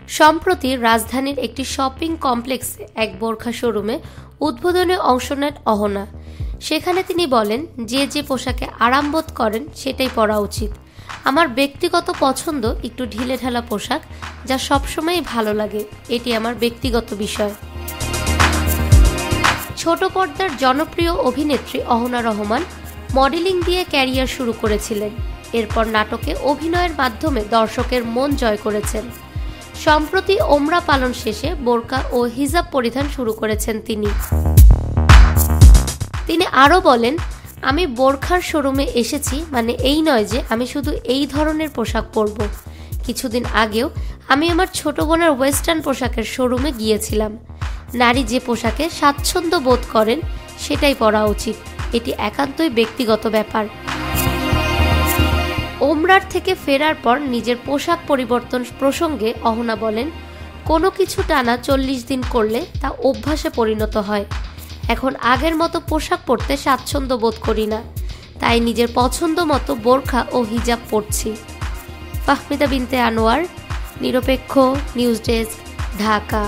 সম্প্রতি রাজধানীর একটি শপিং কমপ্লেক্সে এক বোরখা শোরুমে উদ্বোধনে অংশ নেন অহনা। সেখানে তিনি বলেন, যে যে পোশাকে আরাম বোধ করেন সেটাই পরা উচিত। আমার ব্যক্তিগত পছন্দ একটু ঢিলেঢালা পোশাক, যা সবসময়ই ভালো লাগে। এটি আমার ব্যক্তিগত বিষয়। ছোট পর্দার জনপ্রিয় অভিনেত্রী অহনা রহমান মডেলিং দিয়ে ক্যারিয়ার শুরু করেছিলেন। এরপর নাটকে অভিনয়ের মাধ্যমে দর্শকের মন জয় করেছেন। সম্প্রতি ওমরা পালন শেষে বোরকা ও হিজাব পরিধান শুরু করেছেন তিনি আরও বলেন, আমি বোরখার শোরুমে এসেছি মানে এই নয় যে আমি শুধু এই ধরনের পোশাক পরব। কিছুদিন আগেও আমি আমার ছোট বোনের ওয়েস্টার্ন পোশাকের শোরুমে গিয়েছিলাম। নারী যে পোশাকে স্বাচ্ছন্দ্য বোধ করেন সেটাই পরা উচিত। এটি একান্তই ব্যক্তিগত ব্যাপার। ওমরার থেকে ফেরার পর নিজের পোশাক পরিবর্তন প্রসঙ্গে অহনা বলেন, কোনো কিছু টানা 40 দিন করলে তা অভ্যাসে পরিণত হয়। এখন আগের মতো পোশাক পরতে স্বাচ্ছন্দ্য বোধ করি না, তাই নিজের পছন্দ মতো বোরখা ও হিজাব পরছি। ফাহমিদা বিনতে আনোয়ার, নিরপেক্ষ নিউজ ডেস্ক, ঢাকা।